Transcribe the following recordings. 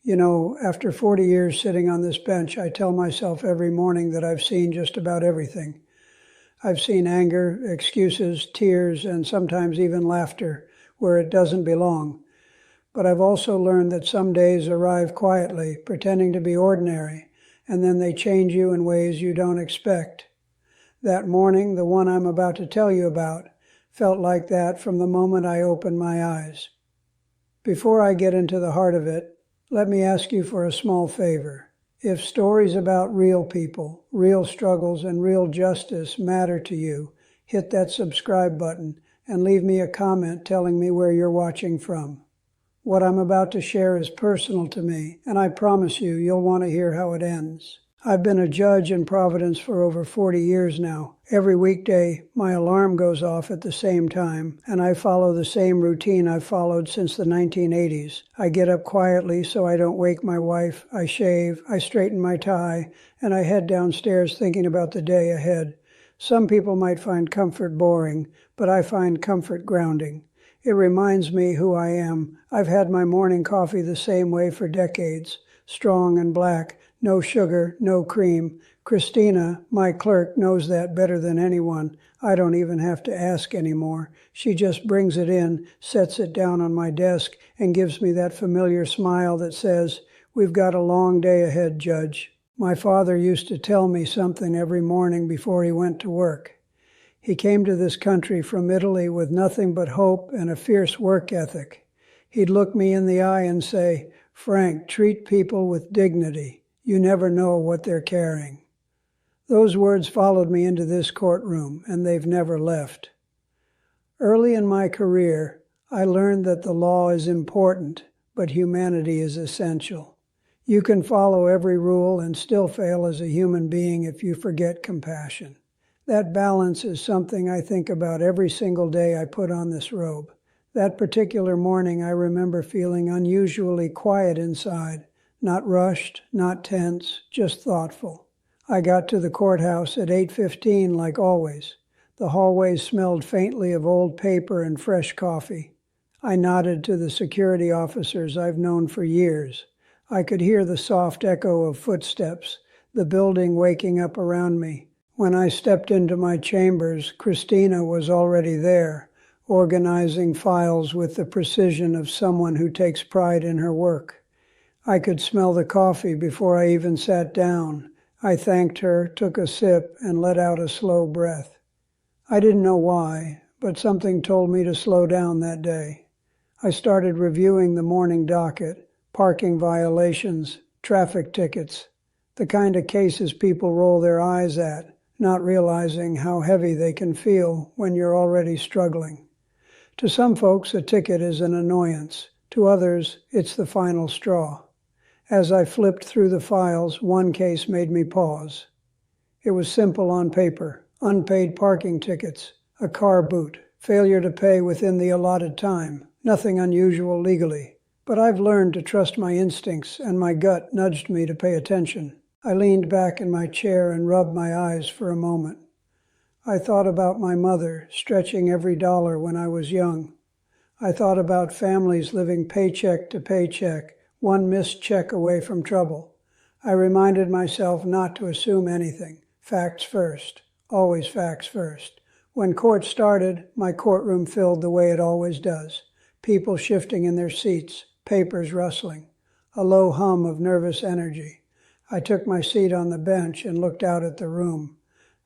You know, after 40 years sitting on this bench, I tell myself every morning that I've seen just about everything. I've seen anger, excuses, tears, and sometimes even laughter where it doesn't belong. But I've also learned that some days arrive quietly, pretending to be ordinary, and then they change you in ways you don't expect. That morning, the one I'm about to tell you about, felt like that from the moment I opened my eyes. Before I get into the heart of it, let me ask you for a small favor. If stories about real people, real struggles, and real justice matter to you, hit that subscribe button and leave me a comment telling me where you're watching from. What I'm about to share is personal to me, and I promise you, you'll want to hear how it ends. I've been a judge in Providence for over 40 years now. Every weekday, my alarm goes off at the same time, and I follow the same routine I've followed since the 1980s. I get up quietly so I don't wake my wife, I shave, I straighten my tie, and I head downstairs thinking about the day ahead. Some people might find comfort boring, but I find comfort grounding. It reminds me who I am. I've had my morning coffee the same way for decades, strong and black, no sugar, no cream. Christina, my clerk, knows that better than anyone. I don't even have to ask anymore. She just brings it in, sets it down on my desk, and gives me that familiar smile that says, "We've got a long day ahead, Judge." My father used to tell me something every morning before he went to work. He came to this country from Italy with nothing but hope and a fierce work ethic. He'd look me in the eye and say, "Frank, treat people with dignity. You never know what they're carrying." Those words followed me into this courtroom, and they've never left. Early in my career, I learned that the law is important, but humanity is essential. You can follow every rule and still fail as a human being if you forget compassion. That balance is something I think about every single day I put on this robe. That particular morning, I remember feeling unusually quiet inside, not rushed, not tense, just thoughtful. I got to the courthouse at 8:15 like always. The hallways smelled faintly of old paper and fresh coffee. I nodded to the security officers I've known for years. I could hear the soft echo of footsteps, the building waking up around me. When I stepped into my chambers, Christina was already there, organizing files with the precision of someone who takes pride in her work. I could smell the coffee before I even sat down. I thanked her, took a sip, and let out a slow breath. I didn't know why, but something told me to slow down that day. I started reviewing the morning docket, parking violations, traffic tickets, the kind of cases people roll their eyes at, not realizing how heavy they can feel when you're already struggling. To some folks, a ticket is an annoyance. To others, it's the final straw. As I flipped through the files, one case made me pause. It was simple on paper: unpaid parking tickets, a car boot, failure to pay within the allotted time. Nothing unusual legally. But I've learned to trust my instincts, and my gut nudged me to pay attention. I leaned back in my chair and rubbed my eyes for a moment. I thought about my mother, stretching every dollar when I was young. I thought about families living paycheck to paycheck, one missed check away from trouble. I reminded myself not to assume anything. Facts first. Always facts first. When court started, my courtroom filled the way it always does. People shifting in their seats, papers rustling, a low hum of nervous energy. I took my seat on the bench and looked out at the room.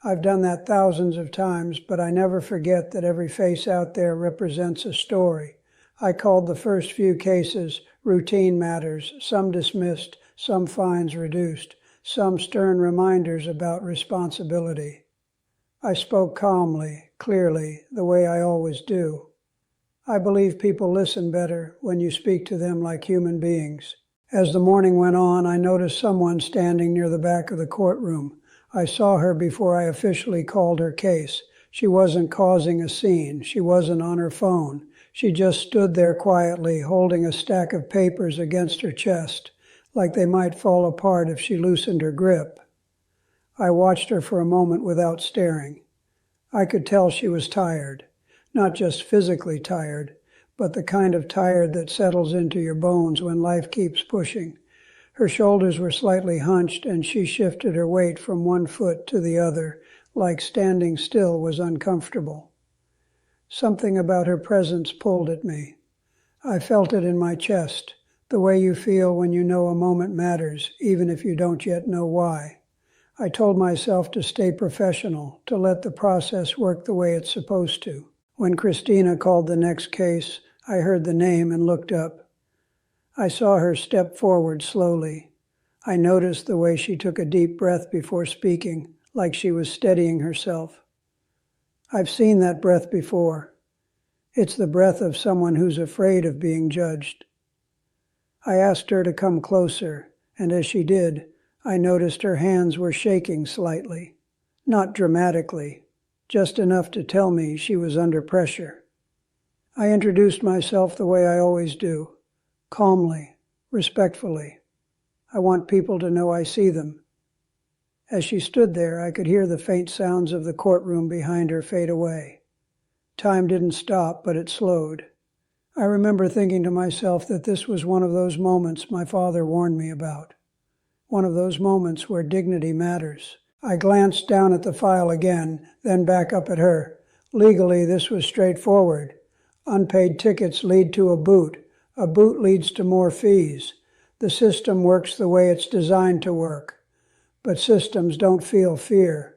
I've done that thousands of times, but I never forget that every face out there represents a story. I called the first few cases routine matters, some dismissed, some fines reduced, some stern reminders about responsibility. I spoke calmly, clearly, the way I always do. I believe people listen better when you speak to them like human beings. As the morning went on, I noticed someone standing near the back of the courtroom. I saw her before I officially called her case. She wasn't causing a scene. She wasn't on her phone. She just stood there quietly, holding a stack of papers against her chest, like they might fall apart if she loosened her grip. I watched her for a moment without staring. I could tell she was tired. Not just physically tired, but the kind of tired that settles into your bones when life keeps pushing. Her shoulders were slightly hunched, and she shifted her weight from one foot to the other, like standing still was uncomfortable. Something about her presence pulled at me. I felt it in my chest, the way you feel when you know a moment matters, even if you don't yet know why. I told myself to stay professional, to let the process work the way it's supposed to. When Christina called the next case, I heard the name and looked up. I saw her step forward slowly. I noticed the way she took a deep breath before speaking, like she was steadying herself. I've seen that breath before. It's the breath of someone who's afraid of being judged. I asked her to come closer, and as she did, I noticed her hands were shaking slightly. Not dramatically, just enough to tell me she was under pressure. I introduced myself the way I always do, calmly, respectfully. I want people to know I see them. As she stood there, I could hear the faint sounds of the courtroom behind her fade away. Time didn't stop, but it slowed. I remember thinking to myself that this was one of those moments my father warned me about. One of those moments where dignity matters. I glanced down at the file again, then back up at her. Legally, this was straightforward. Unpaid tickets lead to a boot. A boot leads to more fees. The system works the way it's designed to work. But systems don't feel fear.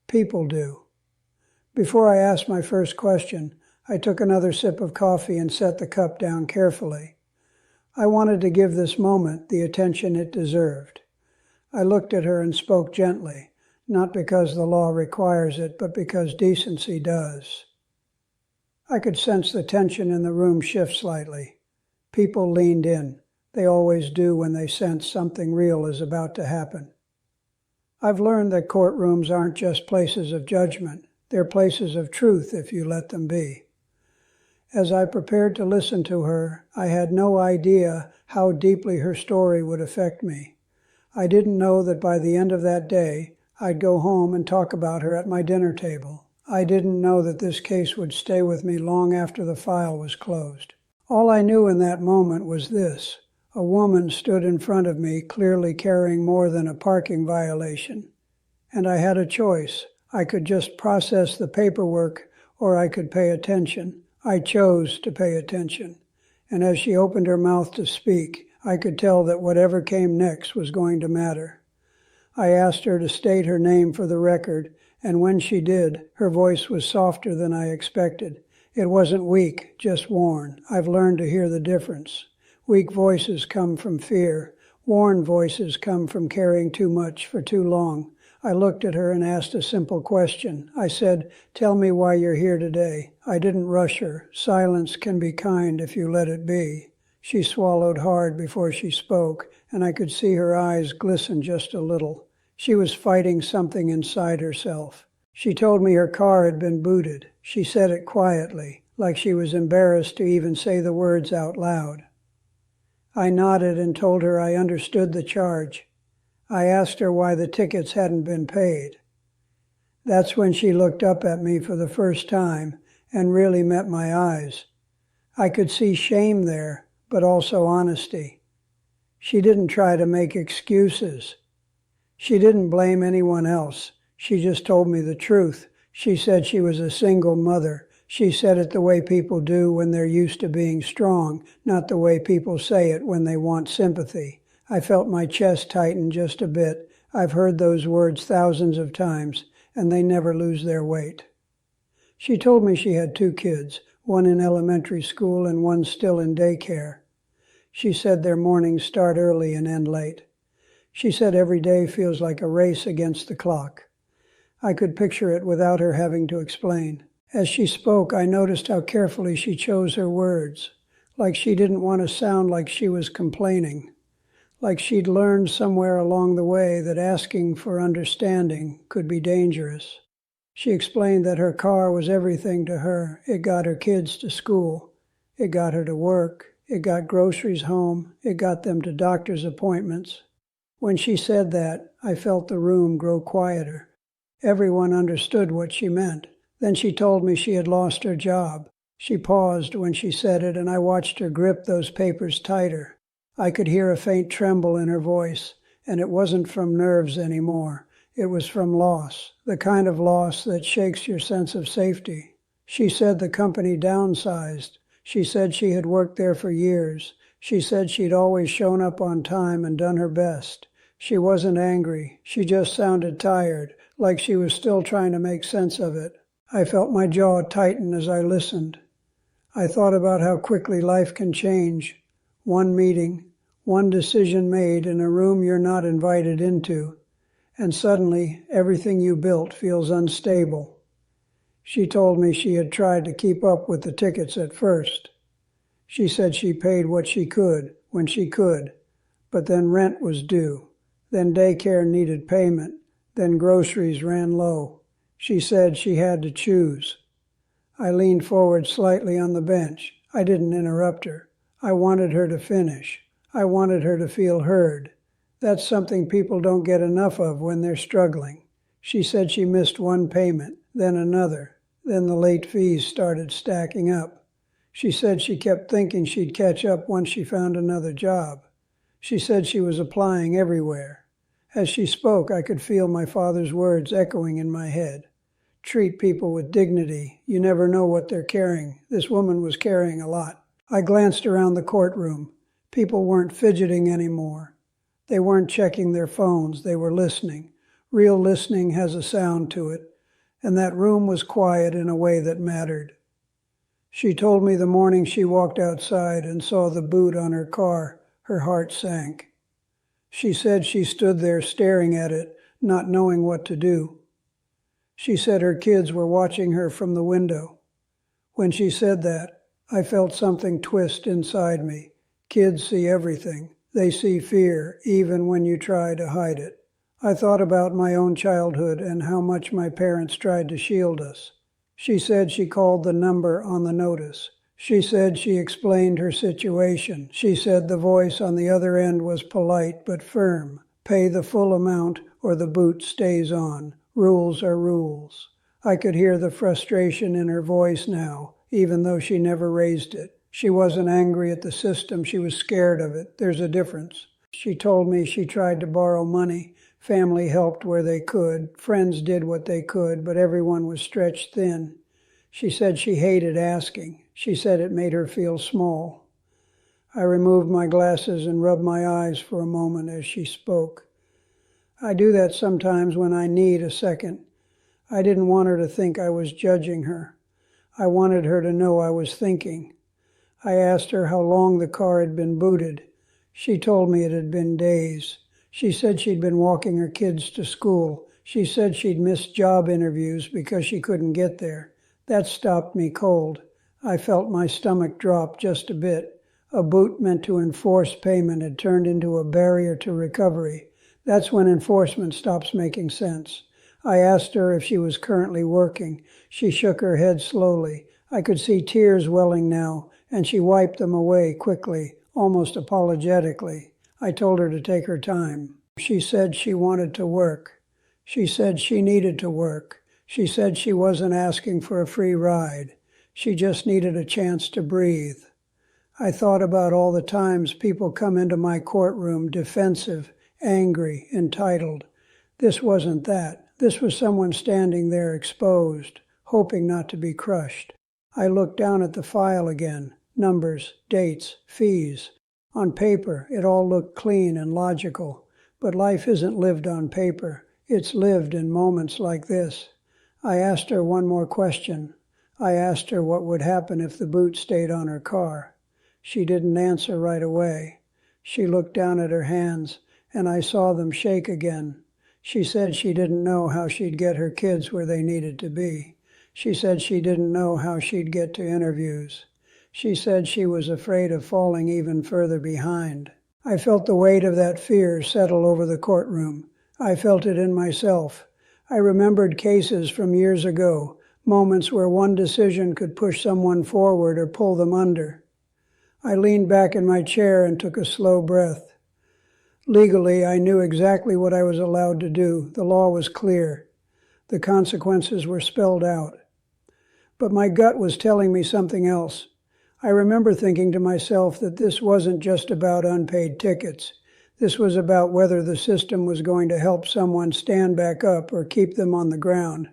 People do. Before I asked my first question, I took another sip of coffee and set the cup down carefully. I wanted to give this moment the attention it deserved. I looked at her and spoke gently, not because the law requires it, but because decency does. I could sense the tension in the room shift slightly. People leaned in. They always do when they sense something real is about to happen. I've learned that courtrooms aren't just places of judgment. They're places of truth if you let them be. As I prepared to listen to her, I had no idea how deeply her story would affect me. I didn't know that by the end of that day, I'd go home and talk about her at my dinner table. I didn't know that this case would stay with me long after the file was closed. All I knew in that moment was this. A woman stood in front of me, clearly carrying more than a parking violation. And I had a choice. I could just process the paperwork, or I could pay attention. I chose to pay attention. And as she opened her mouth to speak, I could tell that whatever came next was going to matter. I asked her to state her name for the record, and when she did, her voice was softer than I expected. It wasn't weak, just worn. I've learned to hear the difference. Weak voices come from fear. Worn voices come from carrying too much for too long. I looked at her and asked a simple question. I said, "Tell me why you're here today." I didn't rush her. Silence can be kind if you let it be. She swallowed hard before she spoke, and I could see her eyes glisten just a little. She was fighting something inside herself. She told me her car had been booted. She said it quietly, like she was embarrassed to even say the words out loud. I nodded and told her I understood the charge. I asked her why the tickets hadn't been paid. That's when she looked up at me for the first time and really met my eyes. I could see shame there, but also honesty. She didn't try to make excuses. She didn't blame anyone else. She just told me the truth. She said she was a single mother. She said it the way people do when they're used to being strong, not the way people say it when they want sympathy. I felt my chest tighten just a bit. I've heard those words thousands of times, and they never lose their weight. She told me she had 2 kids, one in elementary school and one still in daycare. She said their mornings start early and end late. She said every day feels like a race against the clock. I could picture it without her having to explain. As she spoke, I noticed how carefully she chose her words, like she didn't want to sound like she was complaining, like she'd learned somewhere along the way that asking for understanding could be dangerous. She explained that her car was everything to her. It got her kids to school. It got her to work. It got groceries home. It got them to doctor's appointments. When she said that, I felt the room grow quieter. Everyone understood what she meant. Then she told me she had lost her job. She paused when she said it, and I watched her grip those papers tighter. I could hear a faint tremble in her voice, and it wasn't from nerves anymore. It was from loss, the kind of loss that shakes your sense of safety. She said the company downsized. She said she had worked there for years. She said she'd always shown up on time and done her best. She wasn't angry. She just sounded tired, like she was still trying to make sense of it. I felt my jaw tighten as I listened. I thought about how quickly life can change. One meeting, one decision made in a room you're not invited into, and suddenly everything you built feels unstable. She told me she had tried to keep up with the tickets at first. She said she paid what she could when she could, but then rent was due, then daycare needed payment, then groceries ran low. She said she had to choose. I leaned forward slightly on the bench. I didn't interrupt her. I wanted her to finish. I wanted her to feel heard. That's something people don't get enough of when they're struggling. She said she missed one payment, then another. Then the late fees started stacking up. She said she kept thinking she'd catch up once she found another job. She said she was applying everywhere. As she spoke, I could feel my father's words echoing in my head. Treat people with dignity. You never know what they're carrying. This woman was carrying a lot. I glanced around the courtroom. People weren't fidgeting anymore. They weren't checking their phones. They were listening. Real listening has a sound to it. And that room was quiet in a way that mattered. She told me the morning she walked outside and saw the boot on her car, her heart sank. She said she stood there staring at it, not knowing what to do. She said her kids were watching her from the window. When she said that, I felt something twist inside me. Kids see everything. They see fear, even when you try to hide it. I thought about my own childhood and how much my parents tried to shield us. She said she called the number on the notice. She said she explained her situation. She said the voice on the other end was polite but firm. Pay the full amount or the boot stays on. Rules are rules. I could hear the frustration in her voice now, even though she never raised it. She wasn't angry at the system. She was scared of it. There's a difference. She told me she tried to borrow money. Family helped where they could. Friends did what they could, but everyone was stretched thin. She said she hated asking. She said it made her feel small. I removed my glasses and rubbed my eyes for a moment as she spoke. I do that sometimes when I need a second. I didn't want her to think I was judging her. I wanted her to know I was thinking. I asked her how long the car had been booted. She told me it had been days. She said she'd been walking her kids to school. She said she'd missed job interviews because she couldn't get there. That stopped me cold. I felt my stomach drop just a bit. A boot meant to enforce payment had turned into a barrier to recovery. That's when enforcement stops making sense. I asked her if she was currently working. She shook her head slowly. I could see tears welling now, and she wiped them away quickly, almost apologetically. I told her to take her time. She said she wanted to work. She said she needed to work. She said she wasn't asking for a free ride. She just needed a chance to breathe. I thought about all the times people come into my courtroom defensive, angry, entitled. This wasn't that. This was someone standing there exposed, hoping not to be crushed. I looked down at the file again. Numbers, dates, fees. On paper, it all looked clean and logical, but life isn't lived on paper. It's lived in moments like this. I asked her one more question. I asked her what would happen if the boot stayed on her car. She didn't answer right away. She looked down at her hands, and I saw them shake again. She said she didn't know how she'd get her kids where they needed to be. She said she didn't know how she'd get to interviews. She said she was afraid of falling even further behind. I felt the weight of that fear settle over the courtroom. I felt it in myself. I remembered cases from years ago, moments where one decision could push someone forward or pull them under. I leaned back in my chair and took a slow breath. Legally, I knew exactly what I was allowed to do. The law was clear. The consequences were spelled out. But my gut was telling me something else. I remember thinking to myself that this wasn't just about unpaid tickets. This was about whether the system was going to help someone stand back up or keep them on the ground.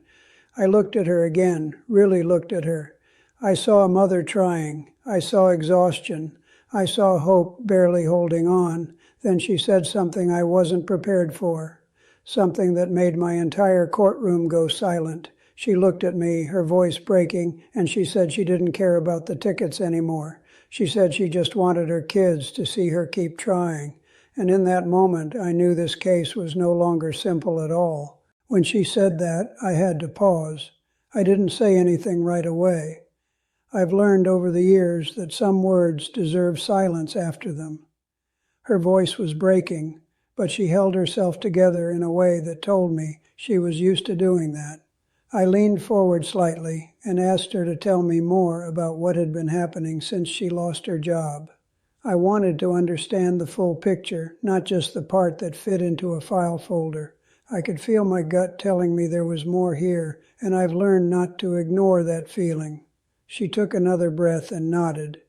I looked at her again, really looked at her. I saw a mother trying. I saw exhaustion. I saw hope barely holding on. Then she said something I wasn't prepared for, something that made my entire courtroom go silent. She looked at me, her voice breaking, and she said she didn't care about the tickets anymore. She said she just wanted her kids to see her keep trying. And in that moment, I knew this case was no longer simple at all. When she said that, I had to pause. I didn't say anything right away. I've learned over the years that some words deserve silence after them. Her voice was breaking, but she held herself together in a way that told me she was used to doing that. I leaned forward slightly and asked her to tell me more about what had been happening since she lost her job. I wanted to understand the full picture, not just the part that fit into a file folder. I could feel my gut telling me there was more here, and I've learned not to ignore that feeling. She took another breath and nodded.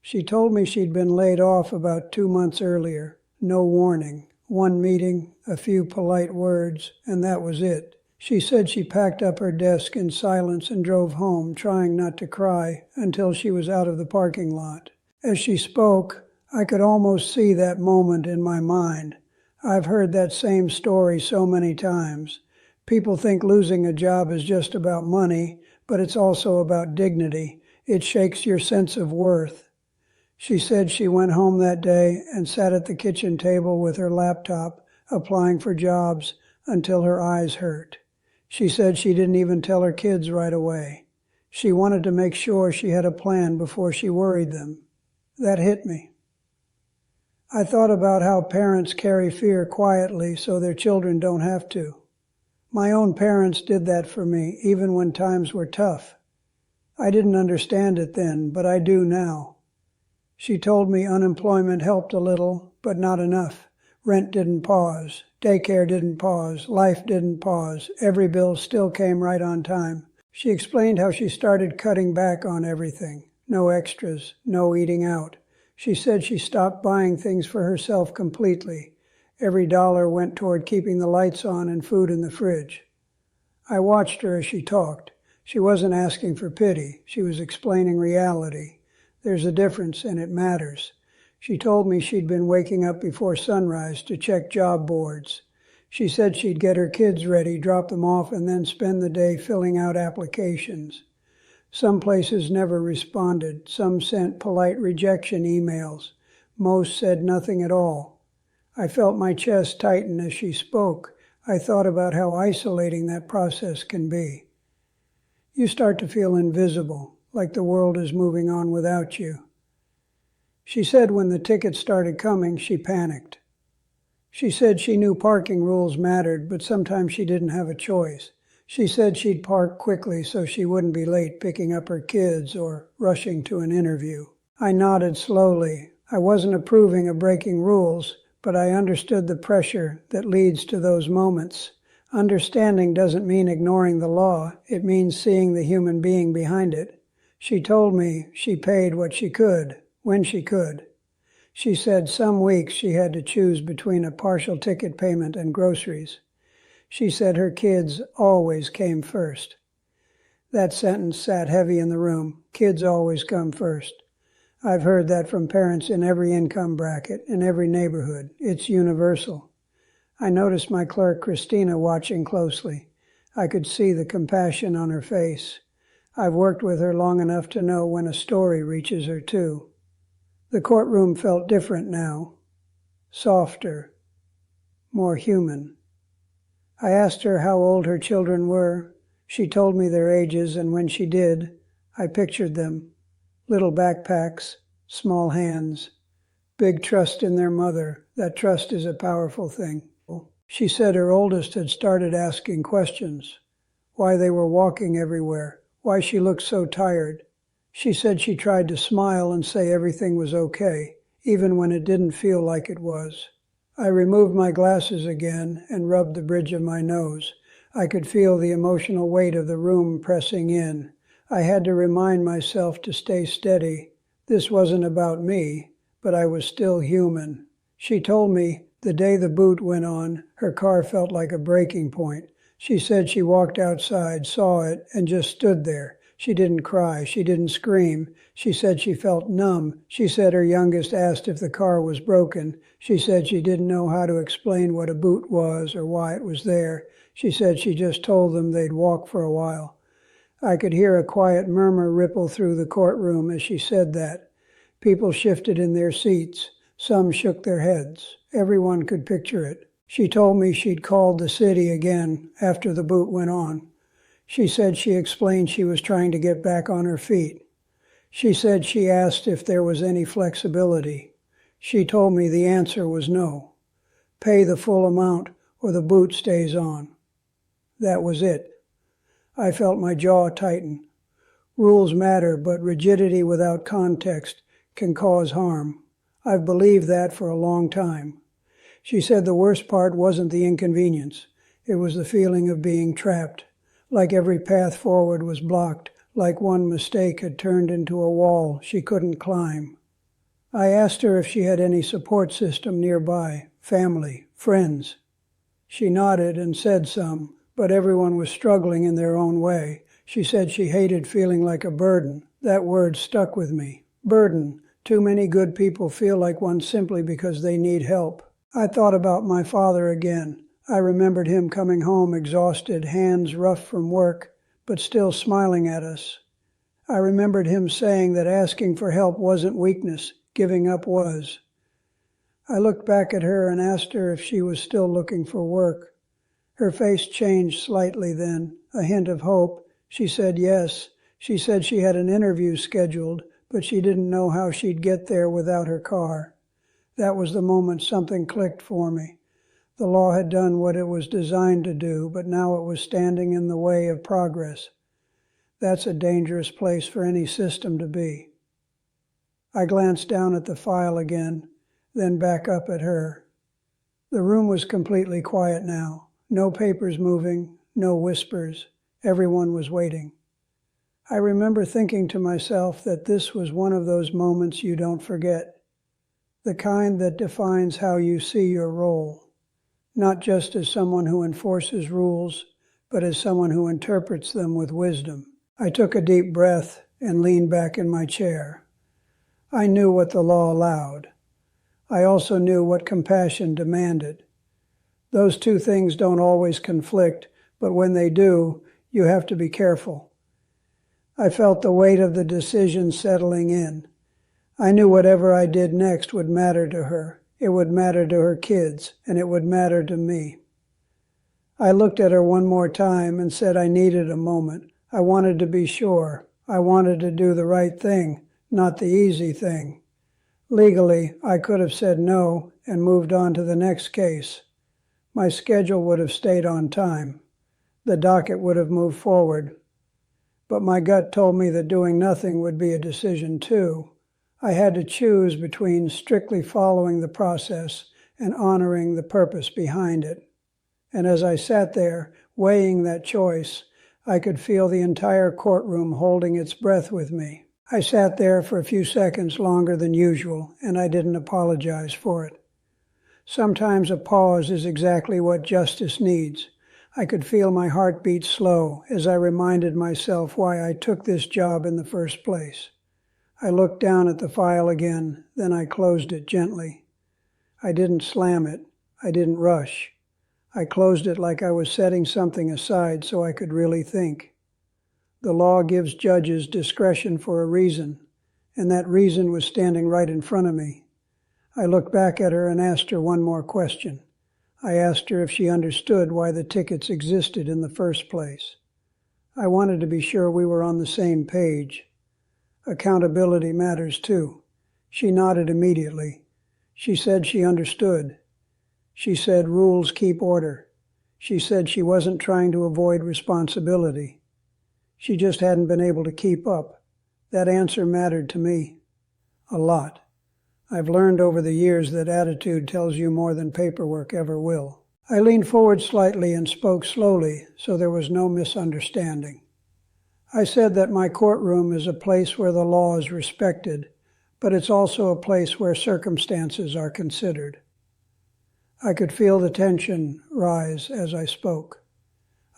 She told me she'd been laid off about 2 months earlier. No warning. One meeting, a few polite words, and that was it. She said she packed up her desk in silence and drove home, trying not to cry, until she was out of the parking lot. As she spoke, I could almost see that moment in my mind. I've heard that same story so many times. People think losing a job is just about money, but it's also about dignity. It shakes your sense of worth. She said she went home that day and sat at the kitchen table with her laptop, applying for jobs until her eyes hurt. She said she didn't even tell her kids right away. She wanted to make sure she had a plan before she worried them. That hit me. I thought about how parents carry fear quietly so their children don't have to. My own parents did that for me, even when times were tough. I didn't understand it then, but I do now. She told me unemployment helped a little, but not enough. Rent didn't pause. Daycare didn't pause. Life didn't pause. Every bill still came right on time. She explained how she started cutting back on everything. No extras, no eating out. She said she stopped buying things for herself completely. Every dollar went toward keeping the lights on and food in the fridge. I watched her as she talked. She wasn't asking for pity. She was explaining reality. There's a difference, and it matters. She told me she'd been waking up before sunrise to check job boards. She said she'd get her kids ready, drop them off, and then spend the day filling out applications. Some places never responded. Some sent polite rejection emails. Most said nothing at all. I felt my chest tighten as she spoke. I thought about how isolating that process can be. You start to feel invisible, like the world is moving on without you. She said when the tickets started coming, she panicked. She said she knew parking rules mattered, but sometimes she didn't have a choice. She said she'd park quickly so she wouldn't be late picking up her kids or rushing to an interview. I nodded slowly. I wasn't approving of breaking rules, but I understood the pressure that leads to those moments. Understanding doesn't mean ignoring the law. It means seeing the human being behind it. She told me she paid what she could, when she could. She said some weeks she had to choose between a partial ticket payment and groceries. She said her kids always came first. That sentence sat heavy in the room. Kids always come first. I've heard that from parents in every income bracket, in every neighborhood. It's universal. I noticed my clerk, Christina, watching closely. I could see the compassion on her face. I've worked with her long enough to know when a story reaches her, too. The courtroom felt different now. Softer. More human. I asked her how old her children were. She told me their ages, and when she did, I pictured them. Little backpacks, small hands, big trust in their mother. That trust is a powerful thing. She said her oldest had started asking questions. Why they were walking everywhere. Why she looked so tired. She said she tried to smile and say everything was okay, even when it didn't feel like it was. I removed my glasses again and rubbed the bridge of my nose. I could feel the emotional weight of the room pressing in. I had to remind myself to stay steady, This wasn't about me, but I was still human. She told me the day the boot went on, her car felt like a breaking point. She said she walked outside, saw it, and just stood there. She didn't cry. She didn't scream. She said she felt numb. She said her youngest asked if the car was broken. She said she didn't know how to explain what a boot was or why it was there. She said she just told them they'd walk for a while. I could hear a quiet murmur ripple through the courtroom as she said that. People shifted in their seats. Some shook their heads. Everyone could picture it. She told me she'd called the city again after the boot went on. She said she explained she was trying to get back on her feet. She said she asked if there was any flexibility. She told me the answer was no. Pay the full amount or the boot stays on. That was it. I felt my jaw tighten. Rules matter, but rigidity without context can cause harm. I've believed that for a long time. She said the worst part wasn't the inconvenience. It was the feeling of being trapped, like every path forward was blocked, like one mistake had turned into a wall she couldn't climb. I asked her if she had any support system nearby, family, friends. She nodded and said some, but everyone was struggling in their own way. She said she hated feeling like a burden. That word stuck with me. Burden. Too many good people feel like one simply because they need help. I thought about my father again. I remembered him coming home exhausted, hands rough from work, but still smiling at us. I remembered him saying that asking for help wasn't weakness, giving up was. I looked back at her and asked her if she was still looking for work. Her face changed slightly then, a hint of hope. She said yes. She said she had an interview scheduled, but she didn't know how she'd get there without her car. That was the moment something clicked for me. The law had done what it was designed to do, but now it was standing in the way of progress. That's a dangerous place for any system to be. I glanced down at the file again, then back up at her. The room was completely quiet now. No papers moving, no whispers. Everyone was waiting. I remember thinking to myself that this was one of those moments you don't forget. The kind that defines how you see your role, not just as someone who enforces rules, but as someone who interprets them with wisdom. I took a deep breath and leaned back in my chair. I knew what the law allowed. I also knew what compassion demanded. Those two things don't always conflict, but when they do, you have to be careful. I felt the weight of the decision settling in. I knew whatever I did next would matter to her. It would matter to her kids, and it would matter to me. I looked at her one more time and said I needed a moment. I wanted to be sure. I wanted to do the right thing, not the easy thing. Legally, I could have said no and moved on to the next case. My schedule would have stayed on time. The docket would have moved forward. But my gut told me that doing nothing would be a decision too. I had to choose between strictly following the process and honoring the purpose behind it. And as I sat there, weighing that choice, I could feel the entire courtroom holding its breath with me. I sat there for a few seconds longer than usual, and I didn't apologize for it. Sometimes a pause is exactly what justice needs. I could feel my heart beat slow as I reminded myself why I took this job in the first place. I looked down at the file again, then I closed it gently. I didn't slam it. I didn't rush. I closed it like I was setting something aside so I could really think. The law gives judges discretion for a reason, and that reason was standing right in front of me. I looked back at her and asked her one more question. I asked her if she understood why the tickets existed in the first place. I wanted to be sure we were on the same page. Accountability matters too. She nodded immediately. She said she understood. She said rules keep order. She said she wasn't trying to avoid responsibility. She just hadn't been able to keep up. That answer mattered to me. A lot. I've learned over the years that attitude tells you more than paperwork ever will. I leaned forward slightly and spoke slowly so there was no misunderstanding. I said that my courtroom is a place where the law is respected, but it's also a place where circumstances are considered. I could feel the tension rise as I spoke.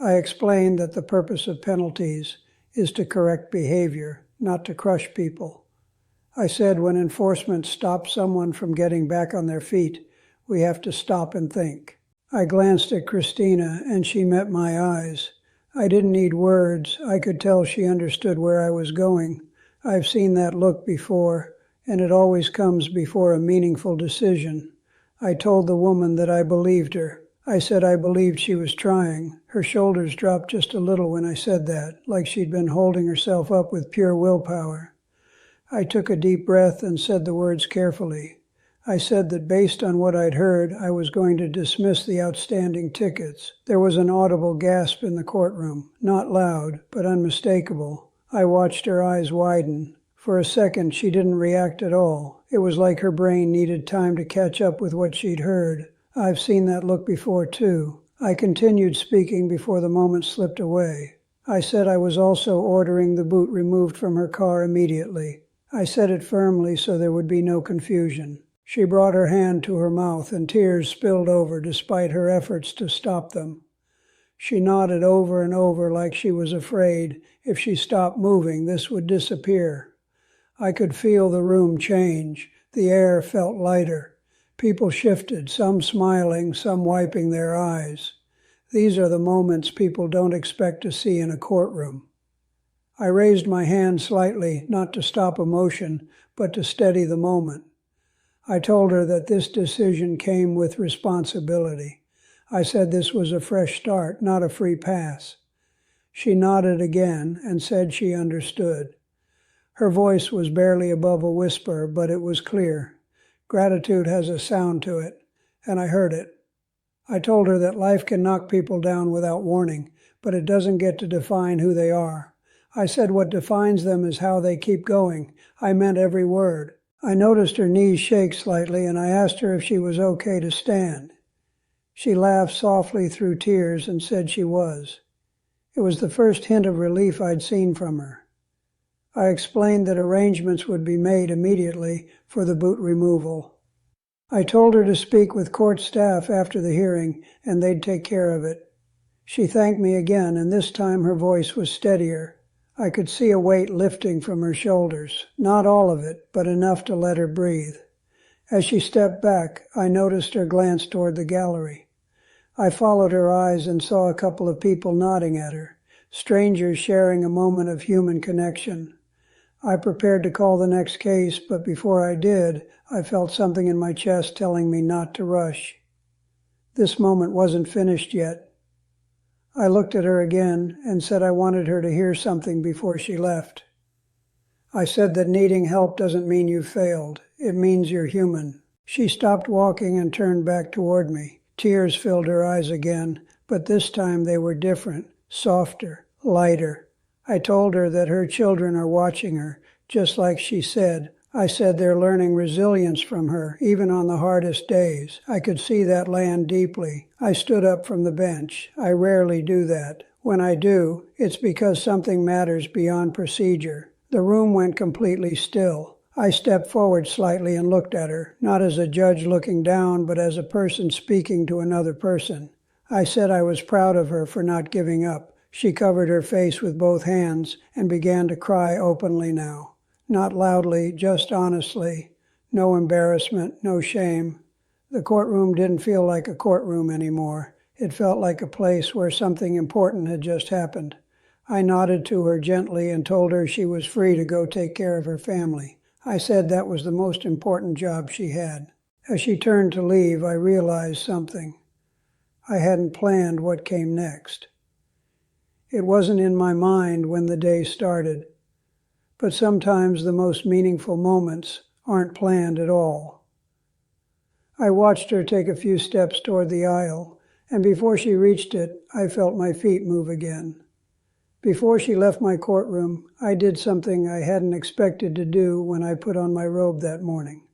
I explained that the purpose of penalties is to correct behavior, not to crush people. I said when enforcement stops someone from getting back on their feet, we have to stop and think. I glanced at Christina, and she met my eyes. I didn't need words. I could tell she understood where I was going. I've seen that look before, and it always comes before a meaningful decision. I told the woman that I believed her. I said I believed she was trying. Her shoulders dropped just a little when I said that, like she'd been holding herself up with pure willpower. I took a deep breath and said the words carefully. I said that based on what I'd heard, I was going to dismiss the outstanding tickets. There was an audible gasp in the courtroom, not loud, but unmistakable. I watched her eyes widen. For a second, she didn't react at all. It was like her brain needed time to catch up with what she'd heard. I've seen that look before, too. I continued speaking before the moment slipped away. I said I was also ordering the boot removed from her car immediately. I said it firmly so there would be no confusion. She brought her hand to her mouth, and tears spilled over despite her efforts to stop them. She nodded over and over like she was afraid if she stopped moving, this would disappear. I could feel the room change. The air felt lighter. People shifted, some smiling, some wiping their eyes. These are the moments people don't expect to see in a courtroom. I raised my hand slightly, not to stop emotion, but to steady the moment. I told her that this decision came with responsibility. I said this was a fresh start, not a free pass. She nodded again and said she understood. Her voice was barely above a whisper, but it was clear. Gratitude has a sound to it, and I heard it. I told her that life can knock people down without warning, but it doesn't get to define who they are. I said what defines them is how they keep going. I meant every word. I noticed her knees shake slightly, and I asked her if she was okay to stand. She laughed softly through tears and said she was. It was the first hint of relief I'd seen from her. I explained that arrangements would be made immediately for the boot removal. I told her to speak with court staff after the hearing, and they'd take care of it. She thanked me again, and this time her voice was steadier. I could see a weight lifting from her shoulders, not all of it, but enough to let her breathe. As she stepped back, I noticed her glance toward the gallery. I followed her eyes and saw a couple of people nodding at her, strangers sharing a moment of human connection. I prepared to call the next case, but before I did, I felt something in my chest telling me not to rush. This moment wasn't finished yet. I looked at her again and said I wanted her to hear something before she left. I said that needing help doesn't mean you've failed. It means you're human. She stopped walking and turned back toward me. Tears filled her eyes again, but this time they were different, softer, lighter. I told her that her children are watching her, just like she said. I said they're learning resilience from her, even on the hardest days. I could see that land deeply. I stood up from the bench. I rarely do that. When I do, it's because something matters beyond procedure. The room went completely still. I stepped forward slightly and looked at her, not as a judge looking down, but as a person speaking to another person. I said I was proud of her for not giving up. She covered her face with both hands and began to cry openly now. Not loudly, just honestly. No embarrassment, no shame. The courtroom didn't feel like a courtroom anymore. It felt like a place where something important had just happened. I nodded to her gently and told her she was free to go take care of her family. I said that was the most important job she had. As she turned to leave, I realized something. I hadn't planned what came next. It wasn't in my mind when the day started. But sometimes the most meaningful moments aren't planned at all. I watched her take a few steps toward the aisle, and before she reached it, I felt my feet move again. Before she left my courtroom, I did something I hadn't expected to do when I put on my robe that morning.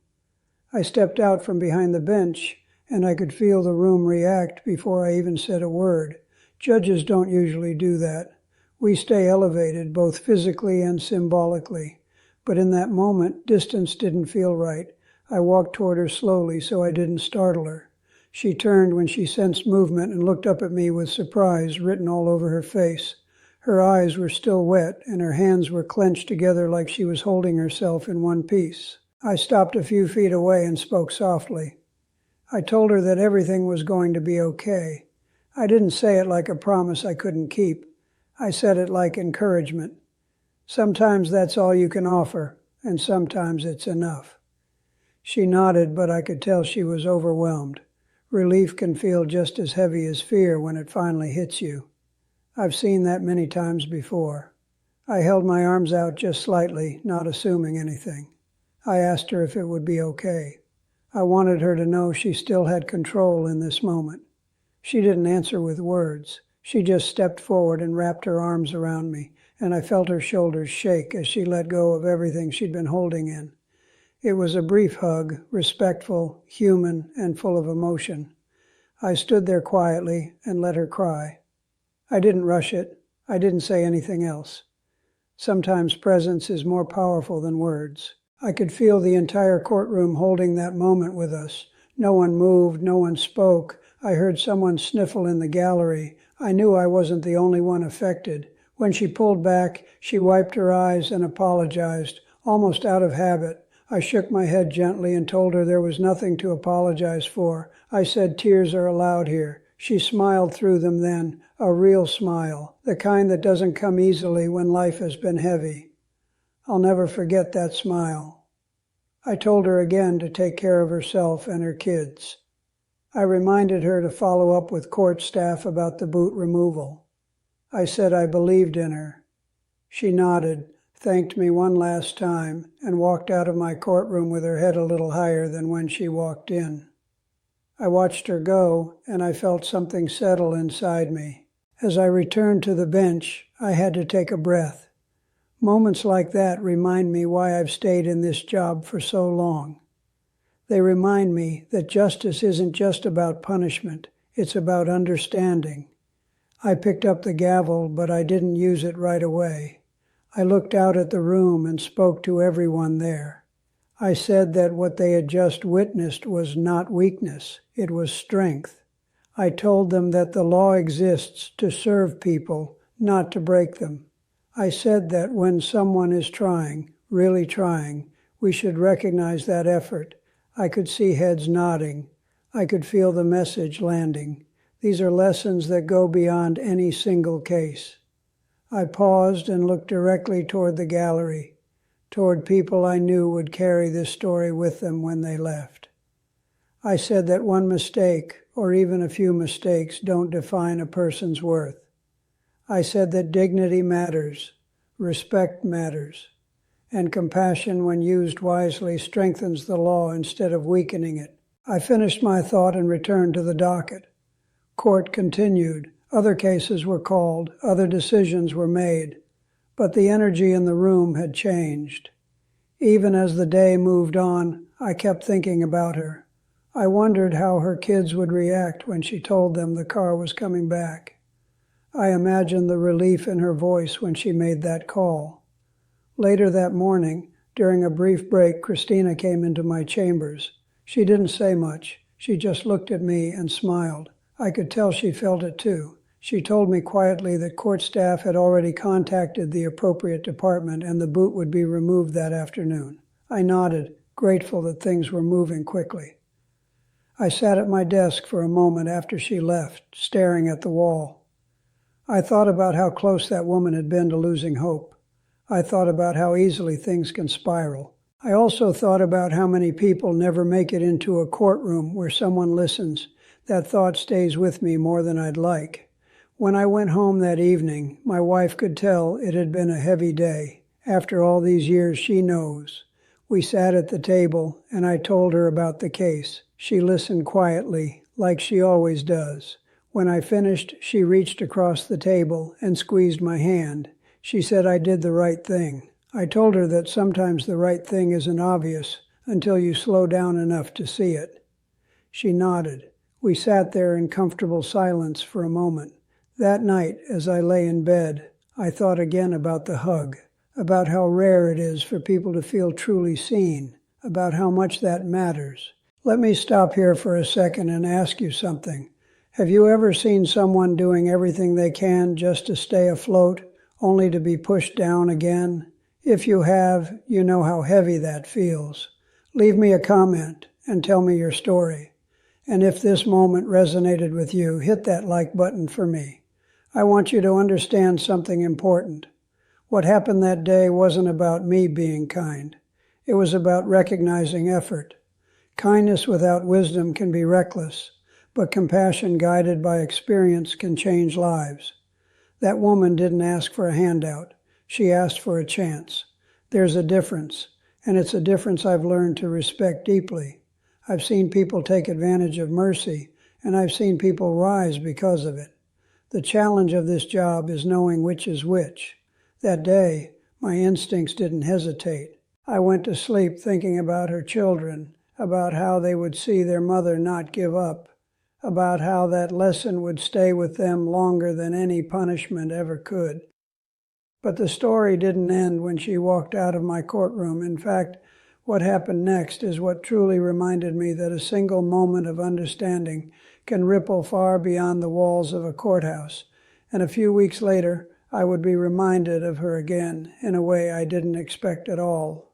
I stepped out from behind the bench, and I could feel the room react before I even said a word. Judges don't usually do that. We stay elevated, both physically and symbolically. But in that moment, distance didn't feel right. I walked toward her slowly so I didn't startle her. She turned when she sensed movement and looked up at me with surprise written all over her face. Her eyes were still wet, and her hands were clenched together like she was holding herself in one piece. I stopped a few feet away and spoke softly. I told her that everything was going to be okay. I didn't say it like a promise I couldn't keep. I said it like encouragement. Sometimes that's all you can offer, and sometimes it's enough. She nodded, but I could tell she was overwhelmed. Relief can feel just as heavy as fear when it finally hits you. I've seen that many times before. I held my arms out just slightly, not assuming anything. I asked her if it would be okay. I wanted her to know she still had control in this moment. She didn't answer with words. She just stepped forward and wrapped her arms around me, and I felt her shoulders shake as she let go of everything she'd been holding in. It was a brief hug, respectful, human, and full of emotion. I stood there quietly and let her cry. I didn't rush it. I didn't say anything else. Sometimes presence is more powerful than words. I could feel the entire courtroom holding that moment with us. No one moved, no one spoke. I heard someone sniffle in the gallery. I knew I wasn't the only one affected. When she pulled back, she wiped her eyes and apologized, almost out of habit. I shook my head gently and told her there was nothing to apologize for. I said tears are allowed here. She smiled through them then, a real smile, the kind that doesn't come easily when life has been heavy. I'll never forget that smile. I told her again to take care of herself and her kids. I reminded her to follow up with court staff about the boot removal. I said I believed in her. She nodded, thanked me one last time, and walked out of my courtroom with her head a little higher than when she walked in. I watched her go, and I felt something settle inside me. As I returned to the bench, I had to take a breath. Moments like that remind me why I've stayed in this job for so long. They remind me that justice isn't just about punishment, it's about understanding. I picked up the gavel, but I didn't use it right away. I looked out at the room and spoke to everyone there. I said that what they had just witnessed was not weakness, it was strength. I told them that the law exists to serve people, not to break them. I said that when someone is trying, really trying, we should recognize that effort. I could see heads nodding. I could feel the message landing. These are lessons that go beyond any single case. I paused and looked directly toward the gallery, toward people I knew would carry this story with them when they left. I said that one mistake, or even a few mistakes, don't define a person's worth. I said that dignity matters, respect matters, and compassion, when used wisely, strengthens the law instead of weakening it. I finished my thought and returned to the docket. Court continued. Other cases were called, other decisions were made, but the energy in the room had changed. Even as the day moved on, I kept thinking about her. I wondered how her kids would react when she told them the car was coming back. I imagined the relief in her voice when she made that call. Later that morning, during a brief break, Christina came into my chambers. She didn't say much. She just looked at me and smiled. I could tell she felt it too. She told me quietly that court staff had already contacted the appropriate department and the boot would be removed that afternoon. I nodded, grateful that things were moving quickly. I sat at my desk for a moment after she left, staring at the wall. I thought about how close that woman had been to losing hope. I thought about how easily things can spiral. I also thought about how many people never make it into a courtroom where someone listens. That thought stays with me more than I'd like. When I went home that evening, my wife could tell it had been a heavy day. After all these years, she knows. We sat at the table, and I told her about the case. She listened quietly, like she always does. When I finished, she reached across the table and squeezed my hand. She said I did the right thing. I told her that sometimes the right thing isn't obvious until you slow down enough to see it. She nodded. We sat there in comfortable silence for a moment. That night, as I lay in bed, I thought again about the hug, about how rare it is for people to feel truly seen, about how much that matters. Let me stop here for a second and ask you something. Have you ever seen someone doing everything they can just to stay afloat, only to be pushed down again? If you have, you know how heavy that feels. Leave me a comment and tell me your story. And if this moment resonated with you, hit that like button for me. I want you to understand something important. What happened that day wasn't about me being kind. It was about recognizing effort. Kindness without wisdom can be reckless, but compassion guided by experience can change lives. That woman didn't ask for a handout. She asked for a chance. There's a difference, and it's a difference I've learned to respect deeply. I've seen people take advantage of mercy, and I've seen people rise because of it. The challenge of this job is knowing which is which. That day, my instincts didn't hesitate. I went to sleep thinking about her children, about how they would see their mother not give up, about how that lesson would stay with them longer than any punishment ever could. But the story didn't end when she walked out of my courtroom. In fact, what happened next is what truly reminded me that a single moment of understanding can ripple far beyond the walls of a courthouse. And a few weeks later, I would be reminded of her again in a way I didn't expect at all.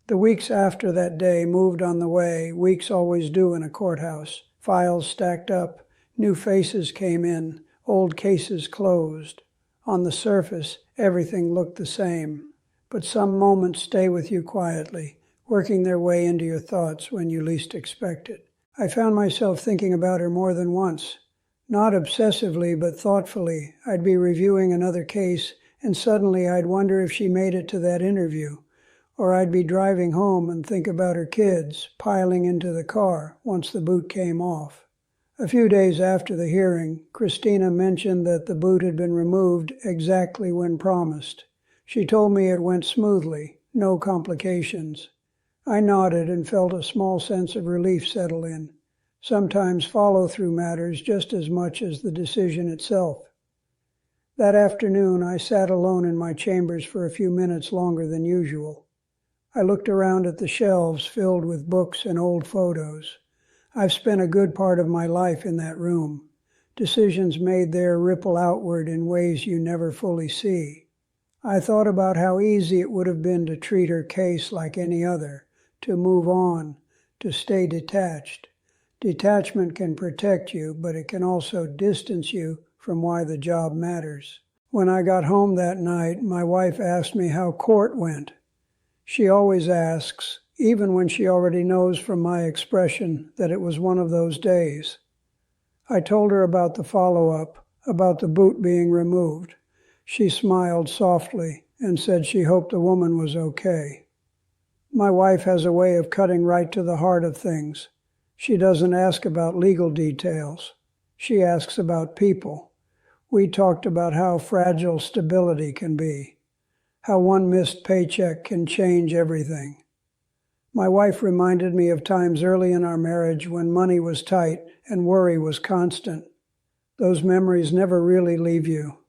The weeks after that day moved on the way weeks always do in a courthouse. Files stacked up, new faces came in, old cases closed. On the surface, everything looked the same, but some moments stay with you quietly, working their way into your thoughts when you least expect it. I found myself thinking about her more than once. Not obsessively, but thoughtfully. I'd be reviewing another case, and suddenly I'd wonder if she made it to that interview. Or I'd be driving home and think about her kids piling into the car once the boot came off. A few days after the hearing, Christina mentioned that the boot had been removed exactly when promised. She told me it went smoothly, no complications. I nodded and felt a small sense of relief settle in. Sometimes follow-through matters just as much as the decision itself. That afternoon, I sat alone in my chambers for a few minutes longer than usual. I looked around at the shelves filled with books and old photos. I've spent a good part of my life in that room. Decisions made there ripple outward in ways you never fully see. I thought about how easy it would have been to treat her case like any other, to move on, to stay detached. Detachment can protect you, but it can also distance you from why the job matters. When I got home that night, my wife asked me how court went. She always asks, even when she already knows from my expression that it was one of those days. I told her about the follow-up, about the boot being removed. She smiled softly and said she hoped the woman was okay. My wife has a way of cutting right to the heart of things. She doesn't ask about legal details. She asks about people. We talked about how fragile stability can be, how one missed paycheck can change everything. My wife reminded me of times early in our marriage when money was tight and worry was constant. Those memories never really leave you.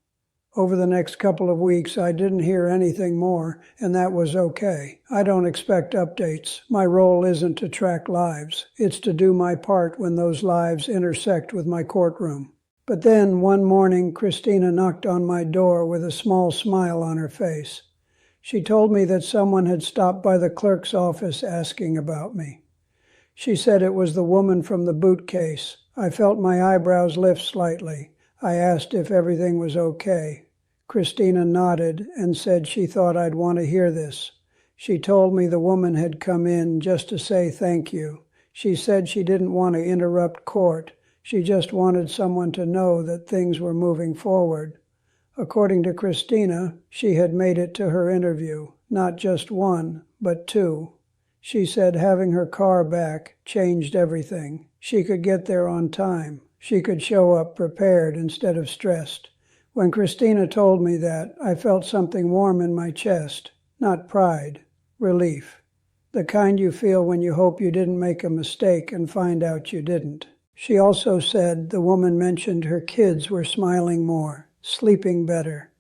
Over the next couple of weeks, I didn't hear anything more, and that was okay. I don't expect updates. My role isn't to track lives. It's to do my part when those lives intersect with my courtroom. But then, one morning, Christina knocked on my door with a small smile on her face. She told me that someone had stopped by the clerk's office asking about me. She said it was the woman from the boot case. I felt my eyebrows lift slightly. I asked if everything was okay. Christina nodded and said she thought I'd want to hear this. She told me the woman had come in just to say thank you. She said she didn't want to interrupt court. She just wanted someone to know that things were moving forward. According to Christina, she had made it to her interview, not just one, but two. She said having her car back changed everything. She could get there on time. She could show up prepared instead of stressed. When Christina told me that, I felt something warm in my chest. Not pride, relief. The kind you feel when you hope you didn't make a mistake and find out you didn't. She also said the woman mentioned her kids were smiling more, sleeping better.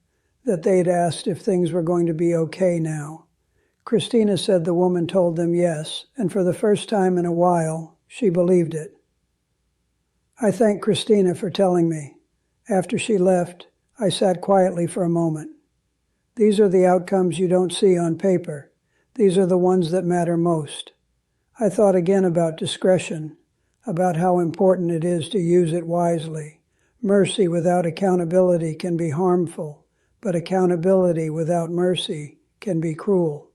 that they'd asked if things were going to be okay now. Christina said the woman told them yes, and for the first time in a while, she believed it. I thanked Christina for telling me. After she left, I sat quietly for a moment. These are the outcomes you don't see on paper. These are the ones that matter most. I thought again about discretion, about how important it is to use it wisely. Mercy without accountability can be harmful, but accountability without mercy can be cruel.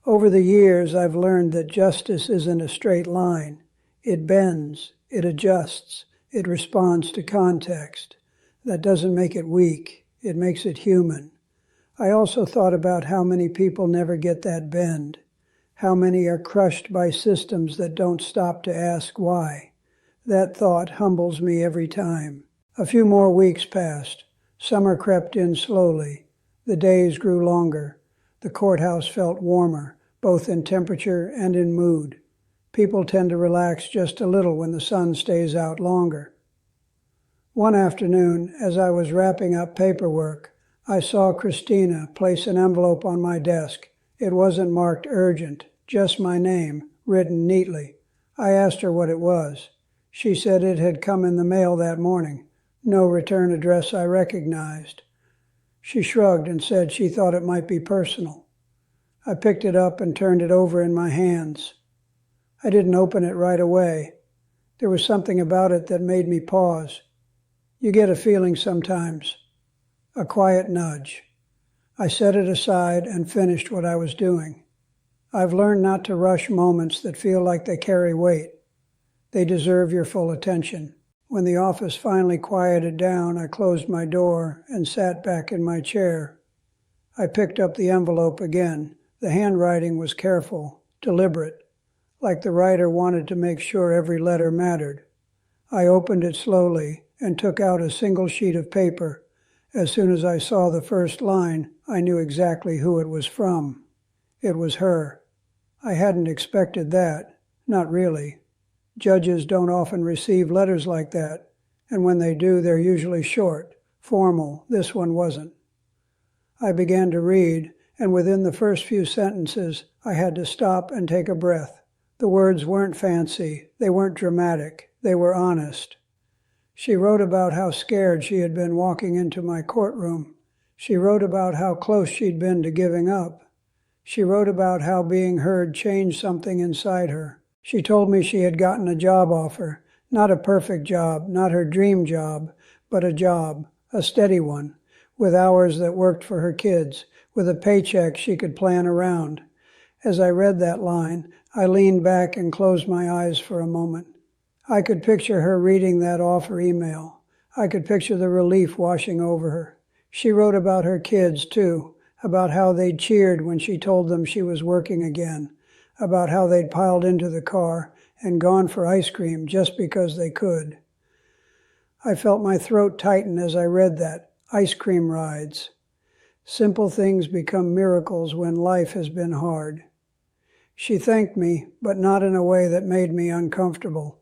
Over the years, I've learned that justice isn't a straight line. It bends, it adjusts, it responds to context. That doesn't make it weak, it makes it human. I also thought about how many people never get that bend, how many are crushed by systems that don't stop to ask why. That thought humbles me every time. A few more weeks passed. Summer crept in slowly. The days grew longer. The courthouse felt warmer, both in temperature and in mood. People tend to relax just a little when the sun stays out longer. One afternoon, as I was wrapping up paperwork, I saw Christina place an envelope on my desk. It wasn't marked urgent, just my name, written neatly. I asked her what it was. She said it had come in the mail that morning. No return address I recognized. She shrugged and said she thought it might be personal. I picked it up and turned it over in my hands. I didn't open it right away. There was something about it that made me pause. You get a feeling sometimes, a quiet nudge. I set it aside and finished what I was doing. I've learned not to rush moments that feel like they carry weight. They deserve your full attention. When the office finally quieted down, I closed my door and sat back in my chair. I picked up the envelope again. The handwriting was careful, deliberate, like the writer wanted to make sure every letter mattered. I opened it slowly and took out a single sheet of paper. As soon as I saw the first line, I knew exactly who it was from. It was her. I hadn't expected that, not really. Judges don't often receive letters like that, and when they do, they're usually short, formal. This one wasn't. I began to read, and within the first few sentences, I had to stop and take a breath. The words weren't fancy, they weren't dramatic, they were honest. She wrote about how scared she had been walking into my courtroom. She wrote about how close she'd been to giving up. She wrote about how being heard changed something inside her. She told me she had gotten a job offer, not a perfect job, not her dream job, but a job, a steady one, with hours that worked for her kids, with a paycheck she could plan around. As I read that line, I leaned back and closed my eyes for a moment. I could picture her reading that offer email. I could picture the relief washing over her. She wrote about her kids, too, about how they'd cheered when she told them she was working again, about how they'd piled into the car and gone for ice cream just because they could. I felt my throat tighten as I read that. Ice cream rides. Simple things become miracles when life has been hard. She thanked me, but not in a way that made me uncomfortable.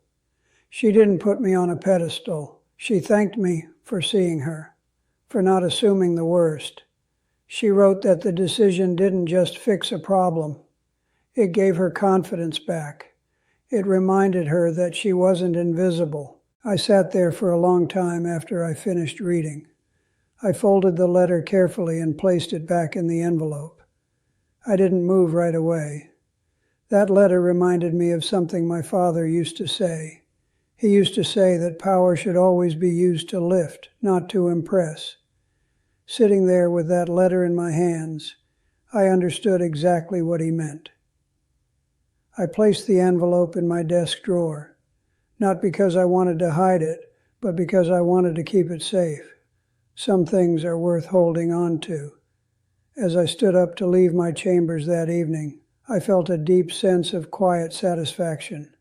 She didn't put me on a pedestal. She thanked me for seeing her, for not assuming the worst. She wrote that the decision didn't just fix a problem. It gave her confidence back. It reminded her that she wasn't invisible. I sat there for a long time after I finished reading. I folded the letter carefully and placed it back in the envelope. I didn't move right away. That letter reminded me of something my father used to say. He used to say that power should always be used to lift, not to impress. Sitting there with that letter in my hands, I understood exactly what he meant. I placed the envelope in my desk drawer, not because I wanted to hide it, but because I wanted to keep it safe. Some things are worth holding on to. As I stood up to leave my chambers that evening, I felt a deep sense of quiet satisfaction.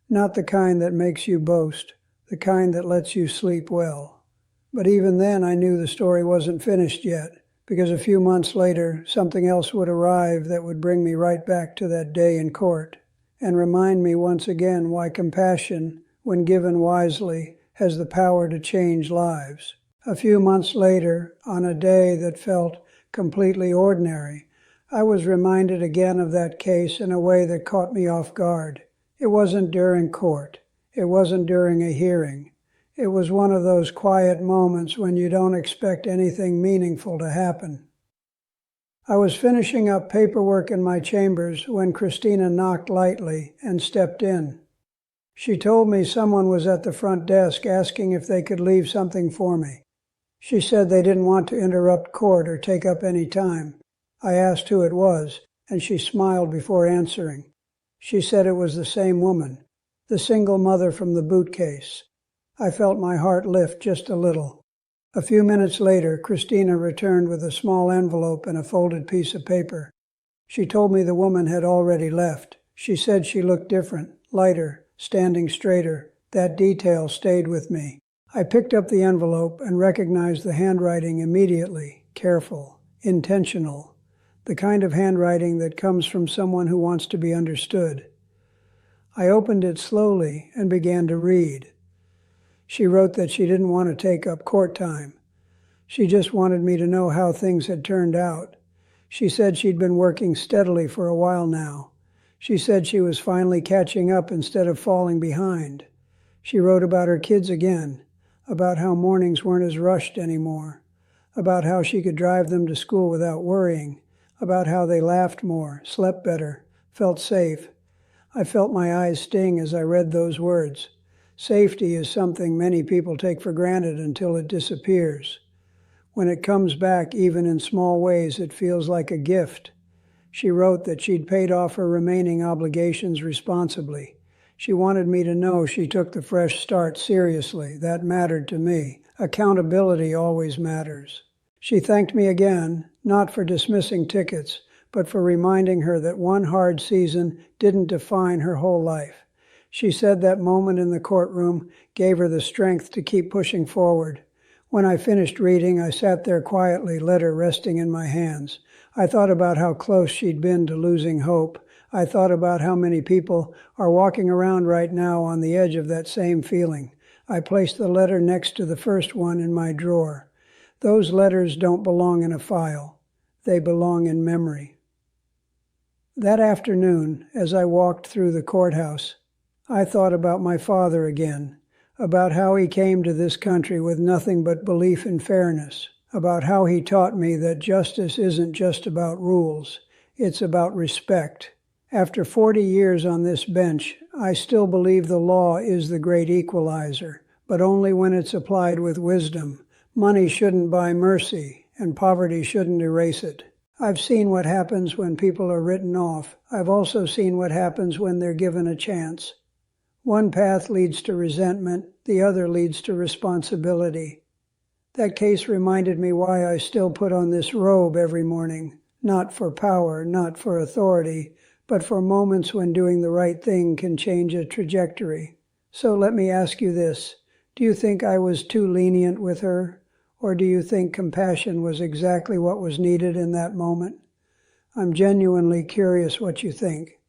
Not the kind that makes you boast, the kind that lets you sleep well. But even then I knew the story wasn't finished yet, because a few months later something else would arrive that would bring me right back to that day in court, and remind me once again why compassion, when given wisely, has the power to change lives. A few months later, on a day that felt completely ordinary, I was reminded again of that case in a way that caught me off guard. It wasn't during court. It wasn't during a hearing. It was one of those quiet moments when you don't expect anything meaningful to happen. I was finishing up paperwork in my chambers when Christina knocked lightly and stepped in. She told me someone was at the front desk asking if they could leave something for me. She said they didn't want to interrupt court or take up any time. I asked who it was, and she smiled before answering. She said it was the same woman, the single mother from the boot case. I felt my heart lift just a little. A few minutes later, Christina returned with a small envelope and a folded piece of paper. She told me the woman had already left. She said she looked different, lighter, standing straighter. That detail stayed with me. I picked up the envelope and recognized the handwriting immediately. Careful, intentional, the kind of handwriting that comes from someone who wants to be understood. I opened it slowly and began to read. She wrote that she didn't want to take up court time. She just wanted me to know how things had turned out. She said she'd been working steadily for a while now. She said she was finally catching up instead of falling behind. She wrote about her kids again, about how mornings weren't as rushed anymore, about how she could drive them to school without worrying, about how they laughed more, slept better, felt safe. I felt my eyes sting as I read those words. Safety is something many people take for granted until it disappears. When it comes back, even in small ways, it feels like a gift. She wrote that she'd paid off her remaining obligations responsibly. She wanted me to know she took the fresh start seriously. That mattered to me. Accountability always matters. She thanked me again, not for dismissing tickets, but for reminding her that one hard season didn't define her whole life. She said that moment in the courtroom gave her the strength to keep pushing forward. When I finished reading, I sat there quietly, letter resting in my hands. I thought about how close she'd been to losing hope. I thought about how many people are walking around right now on the edge of that same feeling. I placed the letter next to the first one in my drawer. Those letters don't belong in a file. They belong in memory. That afternoon, as I walked through the courthouse, I thought about my father again, about how he came to this country with nothing but belief in fairness, about how he taught me that justice isn't just about rules, it's about respect. After 40 years on this bench, I still believe the law is the great equalizer, but only when it's applied with wisdom. Money shouldn't buy mercy, and poverty shouldn't erase it. I've seen what happens when people are written off. I've also seen what happens when they're given a chance. One path leads to resentment, the other leads to responsibility. That case reminded me why I still put on this robe every morning, not for power, not for authority, but for moments when doing the right thing can change a trajectory. So let me ask you this. Do you think I was too lenient with her? Or do you think compassion was exactly what was needed in that moment? I'm genuinely curious what you think.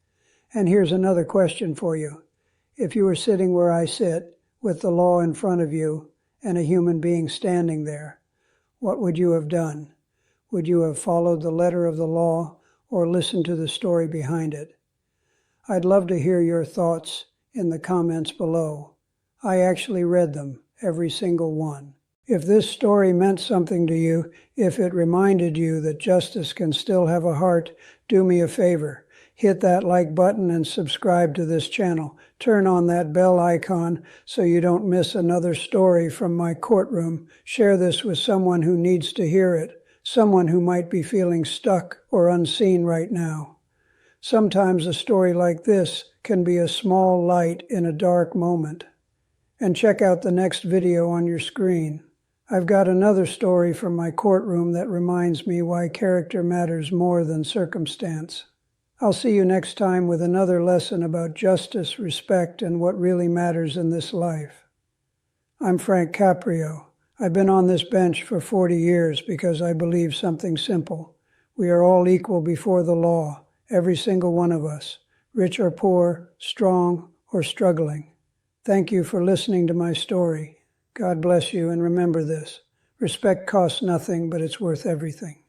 And here's another question for you. If you were sitting where I sit, with the law in front of you and a human being standing there, what would you have done? Would you have followed the letter of the law or listened to the story behind it? I'd love to hear your thoughts in the comments below. I actually read them, every single one. If this story meant something to you, if it reminded you that justice can still have a heart, do me a favor. Hit that like button and subscribe to this channel. Turn on that bell icon so you don't miss another story from my courtroom. Share this with someone who needs to hear it, someone who might be feeling stuck or unseen right now. Sometimes a story like this can be a small light in a dark moment. And check out the next video on your screen. I've got another story from my courtroom that reminds me why character matters more than circumstance. I'll see you next time with another lesson about justice, respect, and what really matters in this life. I'm Frank Caprio. I've been on this bench for 40 years because I believe something simple. We are all equal before the law, every single one of us, rich or poor, strong or struggling. Thank you for listening to my story. God bless you, and remember this. Respect costs nothing, but it's worth everything.